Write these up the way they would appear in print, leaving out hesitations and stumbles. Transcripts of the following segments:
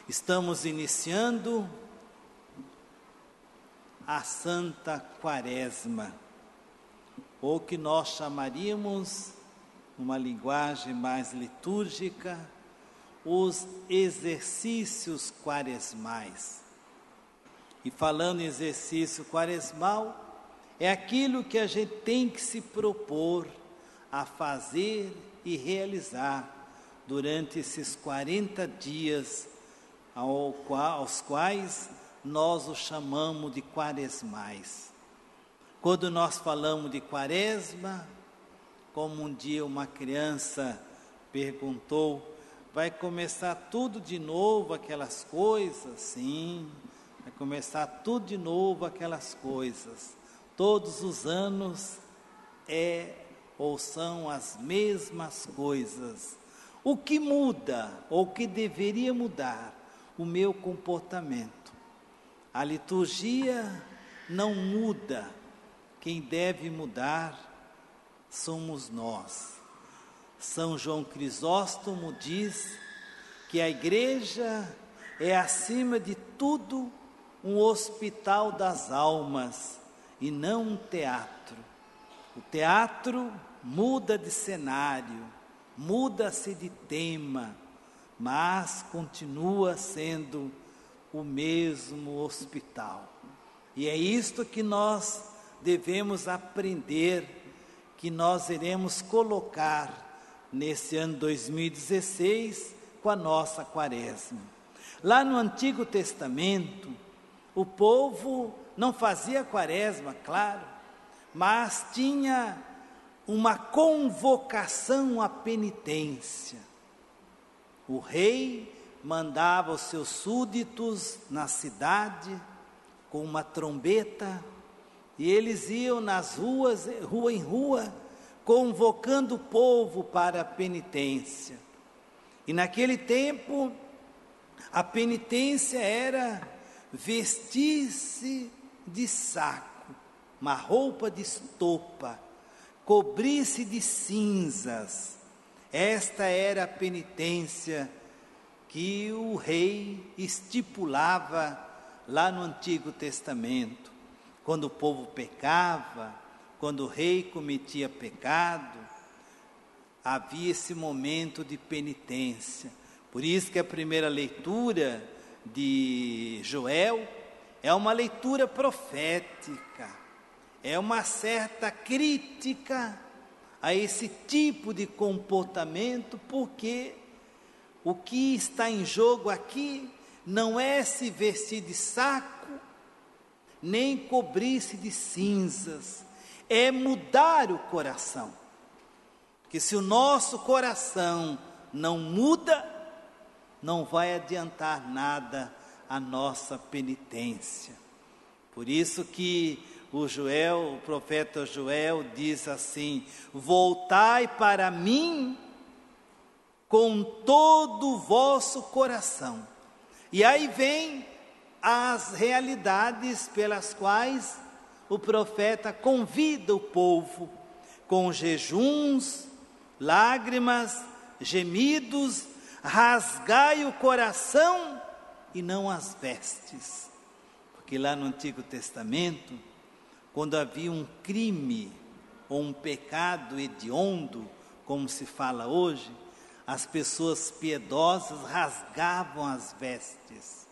Estamos iniciando a Santa Quaresma, ou que nós chamaríamos, numa linguagem mais litúrgica, os exercícios quaresmais. E falando em exercício quaresmal, é aquilo que a gente tem que se propor a fazer e realizar durante esses 40 dias, aos quais nós os chamamos de quaresmais. Quando nós falamos de quaresma, como um dia uma criança perguntou, vai começar tudo de novo aquelas coisas? Sim, vai começar tudo de novo aquelas coisas. Todos os anos ou são as mesmas coisas. O que muda, ou o que deveria mudar? O meu comportamento. A liturgia não muda, quem deve mudar somos nós. São João Crisóstomo diz que a igreja é, acima de tudo, um hospital das almas e não um teatro. O teatro muda de cenário, muda-se de tema, mas continua sendo o mesmo hospital. E é isto que nós devemos aprender, que nós iremos colocar nesse ano 2016 com a nossa quaresma. Lá no Antigo Testamento, o povo não fazia quaresma, claro, mas tinha uma convocação à penitência. O rei mandava os seus súditos na cidade com uma trombeta e eles iam nas ruas, rua em rua, convocando o povo para a penitência. E naquele tempo, a penitência era vestir-se de saco, uma roupa de estopa, cobrir-se de cinzas. Esta era a penitência que o rei estipulava lá no Antigo Testamento. Quando o povo pecava, quando o rei cometia pecado, havia esse momento de penitência. Por isso que a primeira leitura de Joel é uma leitura profética, é uma certa crítica a esse tipo de comportamento, porque o que está em jogo aqui não é se vestir de saco, nem cobrir-se de cinzas, é mudar o coração. Porque se o nosso coração não muda, não vai adiantar nada a nossa penitência. Por isso que o profeta Joel diz assim: voltai para mim com todo o vosso coração. E aí vem as realidades pelas quais o profeta convida o povo, com jejuns, lágrimas, gemidos, rasgai o coração e não as vestes. Porque lá no Antigo Testamento, quando havia um crime ou um pecado hediondo, como se fala hoje, as pessoas piedosas rasgavam as vestes,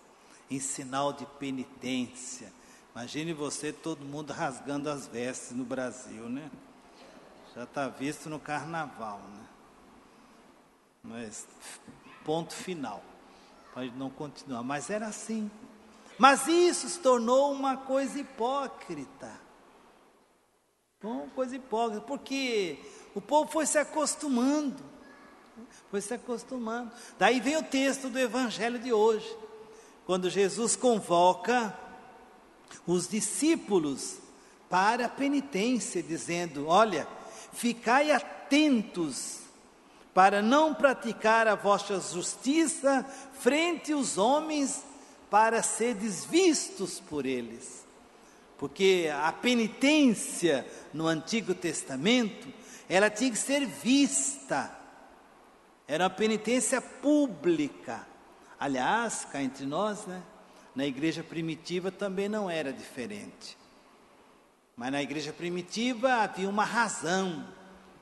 em sinal de penitência. Imagine você, todo mundo rasgando as vestes no Brasil, né? Já está visto no carnaval, né? Mas, ponto final, pode não continuar, mas era assim. Mas isso se tornou uma coisa hipócrita. Uma coisa hipócrita, porque o povo foi se acostumando. Daí vem o texto do Evangelho de hoje, quando Jesus convoca os discípulos para a penitência, dizendo: olha, ficai atentos para não praticar a vossa justiça frente aos homens, para seres vistos por eles. Porque a penitência no Antigo Testamento, ela tinha que ser vista, era uma penitência pública. Aliás, cá entre nós, né? Na igreja primitiva também não era diferente. Mas na igreja primitiva havia uma razão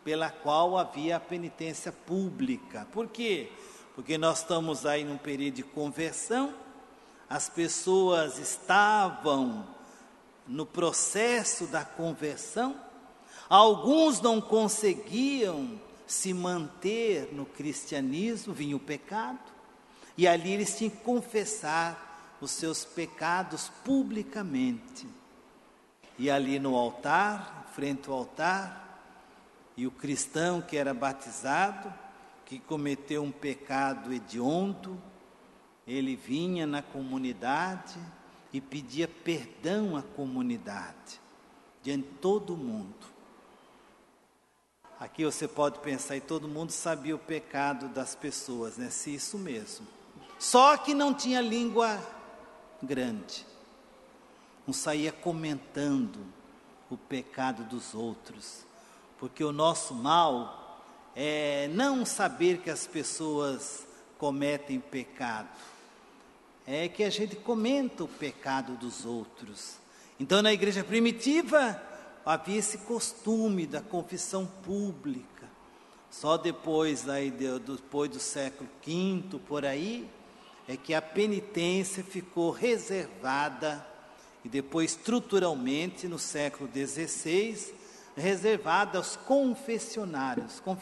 pela qual havia a penitência pública. Por quê? Porque nós estamos aí num período de conversão, as pessoas estavam no processo da conversão, alguns não conseguiam se manter no cristianismo, vinha o pecado, e ali eles tinham que confessar os seus pecados publicamente. E ali no altar, frente ao altar, e o cristão que era batizado, que cometeu um pecado hediondo, ele vinha na comunidade e pedia perdão à comunidade, diante de todo mundo. Aqui você pode pensar, e todo mundo sabia o pecado das pessoas, né? Se isso mesmo. Só que não tinha língua grande. Não saía comentando o pecado dos outros. Porque o nosso mal é não saber que as pessoas cometem pecado. É que a gente comenta o pecado dos outros. Então, na igreja primitiva, havia esse costume da confissão pública. Só depois do século V, por aí, é que a penitência ficou reservada, e depois estruturalmente, no século XVI, reservada aos confessionários. Por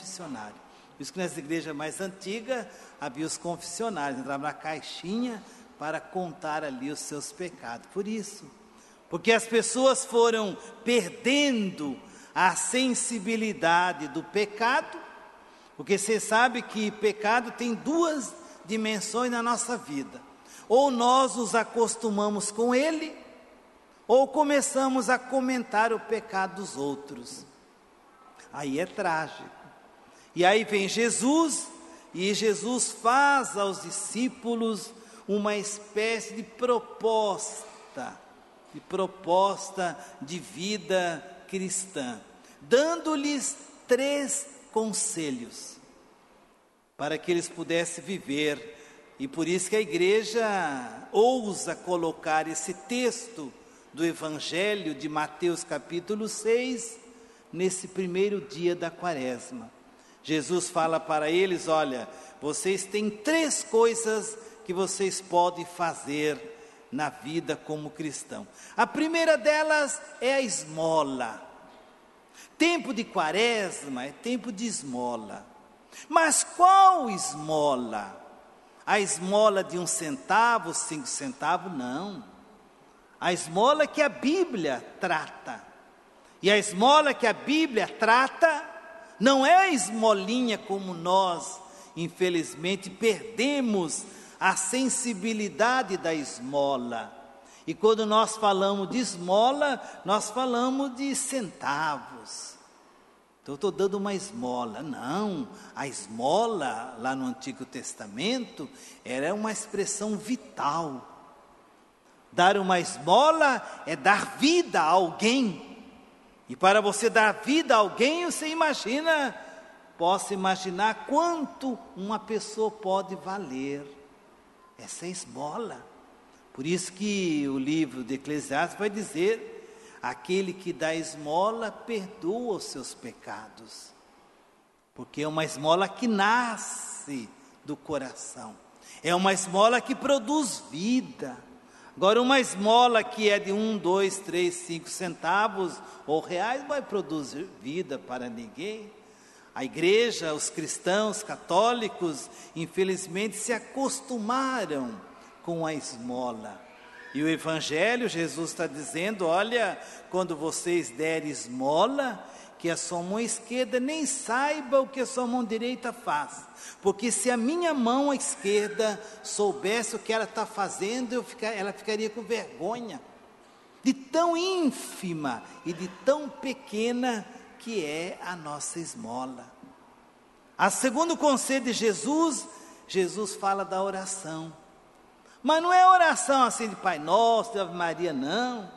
isso que nas igrejas mais antigas, havia os confessionários, entravam na caixinha para contar ali os seus pecados. Por isso, porque as pessoas foram perdendo a sensibilidade do pecado, porque você sabe que pecado tem duas dimensões na nossa vida. Ou nós nos acostumamos com ele, ou começamos a comentar o pecado dos outros. Aí é trágico. E aí vem Jesus, e Jesus faz aos discípulos uma espécie de proposta de vida cristã, dando-lhes 3 conselhos para que eles pudessem viver. E por isso que a igreja ousa colocar esse texto do Evangelho de Mateus capítulo 6 nesse primeiro dia da quaresma. Jesus fala para eles: olha, vocês têm 3 coisas que vocês podem fazer na vida como cristão. A primeira delas é a esmola. Tempo de quaresma é tempo de esmola. Mas qual esmola? A esmola de 1 centavo, 5 centavos? Não. A esmola que a Bíblia trata. E a esmola que a Bíblia trata não é a esmolinha como nós, infelizmente, perdemos a sensibilidade da esmola. E quando nós falamos de esmola, nós falamos de centavos. Então eu estou dando uma esmola. Não, a esmola lá no Antigo Testamento era uma expressão vital. Dar uma esmola é dar vida a alguém. E para você dar vida a alguém, você posso imaginar quanto uma pessoa pode valer. Essa é esmola. Por isso que o livro de Eclesiastes vai dizer: aquele que dá esmola perdoa os seus pecados. Porque é uma esmola que nasce do coração. É uma esmola que produz vida. Agora, uma esmola que é de 1, 2, 3, 5 centavos ou reais, não vai produzir vida para ninguém. A igreja, os cristãos católicos, infelizmente se acostumaram com a esmola. E o Evangelho, Jesus está dizendo: olha, quando vocês derem esmola, que a sua mão esquerda nem saiba o que a sua mão direita faz. Porque se a minha mão esquerda soubesse o que ela está fazendo, ela ficaria com vergonha. De tão ínfima e de tão pequena que é a nossa esmola. A segundo conselho de Jesus, Jesus fala da oração. Mas não é oração assim de Pai Nosso, de Ave Maria, não.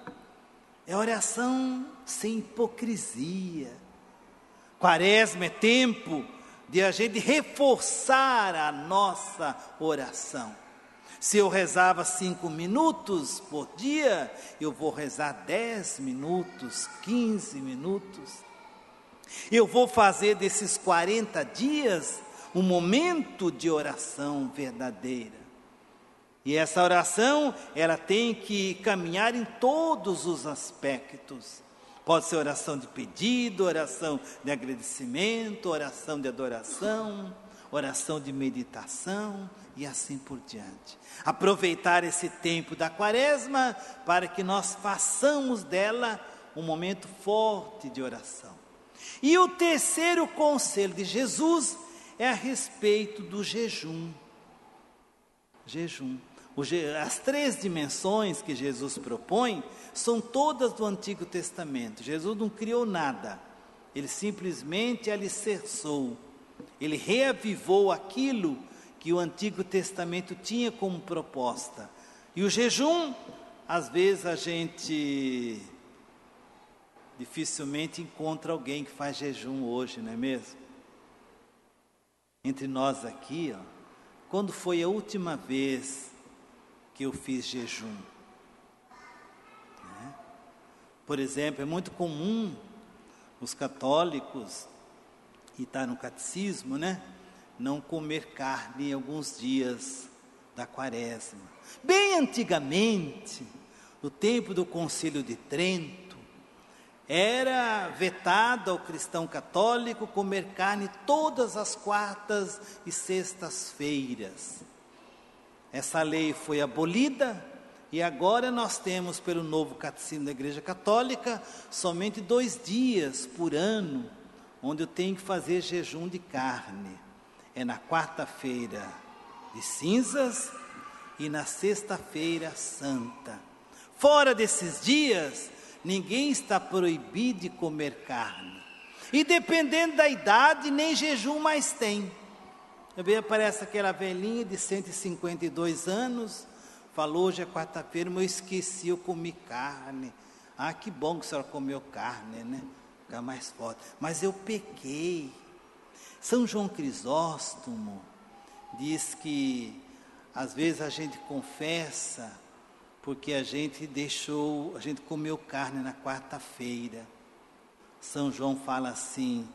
É oração sem hipocrisia. Quaresma é tempo de a gente reforçar a nossa oração. Se eu rezava 5 minutos por dia, eu vou rezar 10 minutos, 15 minutos. Eu vou fazer desses 40 dias um momento de oração verdadeira. E essa oração, ela tem que caminhar em todos os aspectos. Pode ser oração de pedido, oração de agradecimento, oração de adoração, oração de meditação e assim por diante. Aproveitar esse tempo da quaresma para que nós façamos dela um momento forte de oração. E o terceiro conselho de Jesus é a respeito do jejum. Jejum. As 3 dimensões que Jesus propõe são todas do Antigo Testamento. Jesus não criou nada, ele simplesmente alicerçou, ele reavivou aquilo que o Antigo Testamento tinha como proposta. E o jejum, às vezes a gente dificilmente encontra alguém que faz jejum hoje, não é mesmo? Entre nós aqui, quando foi a última vez que eu fiz jejum? Por exemplo, é muito comum os católicos, e está no catecismo, não comer carne em alguns dias da quaresma. Bem antigamente, no tempo do Concílio de Trento, era vetado ao cristão católico comer carne todas as quartas e sextas-feiras. Essa lei foi abolida e agora nós temos, pelo novo catecismo da Igreja Católica, somente 2 dias por ano, onde eu tenho que fazer jejum de carne. É na quarta-feira de cinzas e na sexta-feira santa. Fora desses dias, ninguém está proibido de comer carne. E dependendo da idade, nem jejum mais tem. Também aparece aquela velhinha de 152 anos, falou, hoje é quarta-feira, mas eu esqueci, eu comi carne. Ah, que bom que a senhora comeu carne, Ficar mais forte. Mas eu pequei. São João Crisóstomo diz que, às vezes a gente confessa, porque a gente comeu carne na quarta-feira. São João fala assim: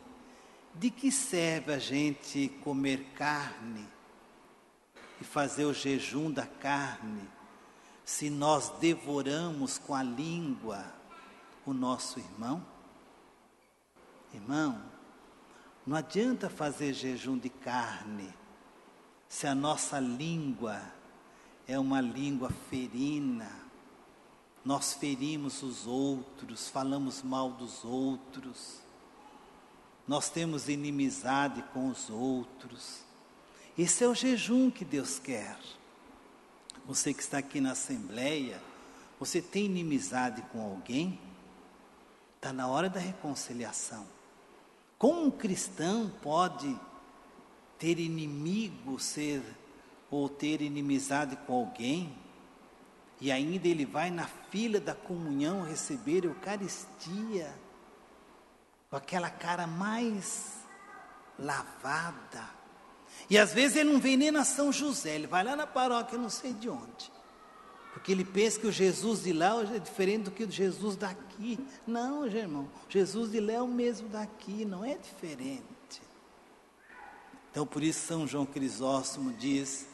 de que serve a gente comer carne e fazer o jejum da carne, se nós devoramos com a língua o nosso irmão? Irmão, não adianta fazer jejum de carne, se a nossa língua é uma língua ferina. Nós ferimos os outros, falamos mal dos outros, nós temos inimizade com os outros. Esse é o jejum que Deus quer. Você que está aqui na Assembleia, você tem inimizade com alguém? Está na hora da reconciliação. Como um cristão pode ter inimigo, ou ter inimizade com alguém, e ainda ele vai na fila da comunhão receber a Eucaristia, com aquela cara mais lavada? E às vezes ele não vem nem na São José, ele vai lá na paróquia, não sei de onde, porque ele pensa que o Jesus de lá é diferente do que o Jesus daqui. Não, irmão, Jesus de lá é o mesmo daqui, não é diferente. Então por isso São João Crisóstomo diz: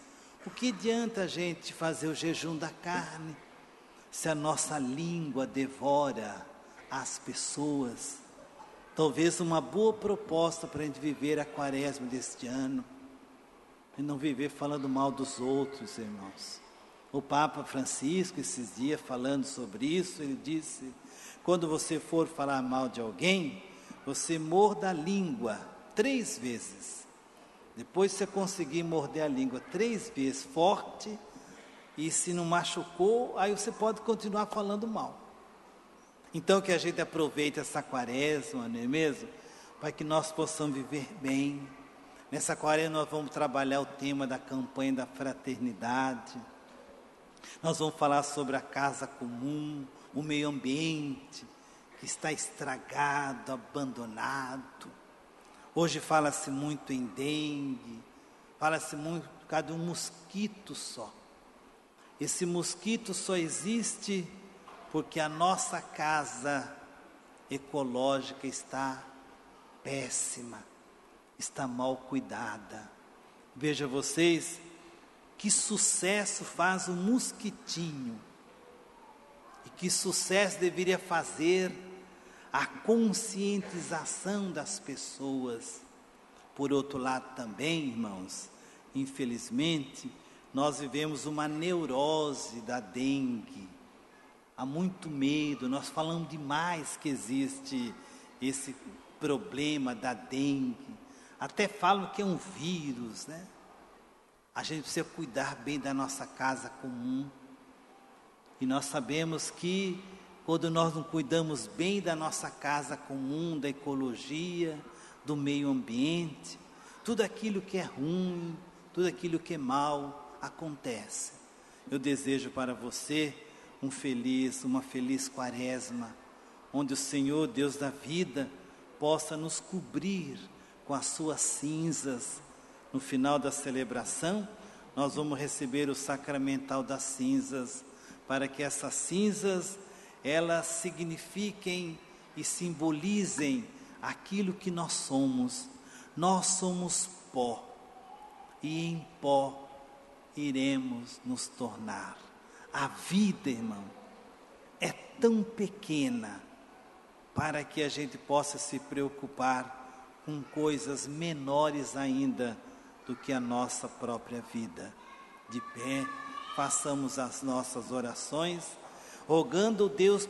o que adianta a gente fazer o jejum da carne, se a nossa língua devora as pessoas? Talvez uma boa proposta para a gente viver a quaresma deste ano, e não viver falando mal dos outros, irmãos. O Papa Francisco, esses dias, falando sobre isso, ele disse: quando você for falar mal de alguém, você morda a língua 3 vezes. Depois você conseguir morder a língua 3 vezes forte, e se não machucou, aí você pode continuar falando mal. Então que a gente aproveite essa quaresma, não é mesmo? Para que nós possamos viver bem. Nessa quaresma nós vamos trabalhar o tema da campanha da fraternidade. Nós vamos falar sobre a casa comum, o meio ambiente que está estragado, abandonado. Hoje fala-se muito em dengue, fala-se muito por causa de um mosquito só. Esse mosquito só existe porque a nossa casa ecológica está péssima, está mal cuidada. Veja vocês, que sucesso faz um mosquitinho, e que sucesso deveria fazer a conscientização das pessoas. Por outro lado também, irmãos, infelizmente, nós vivemos uma neurose da dengue. Há muito medo, nós falamos demais que existe esse problema da dengue. Até falam que é um vírus, né? A gente precisa cuidar bem da nossa casa comum. E nós sabemos que quando nós não cuidamos bem da nossa casa comum, da ecologia, do meio ambiente, tudo aquilo que é ruim, tudo aquilo que é mal, acontece. Eu desejo para você uma feliz quaresma, onde o Senhor, Deus da vida, possa nos cobrir com as suas cinzas. No final da celebração, nós vamos receber o sacramental das cinzas, para que essas cinzas, elas signifiquem e simbolizem aquilo que nós somos. Nós somos pó, e em pó iremos nos tornar. A vida, irmão, é tão pequena para que a gente possa se preocupar com coisas menores ainda do que a nossa própria vida. De pé, façamos as nossas orações, rogando a Deus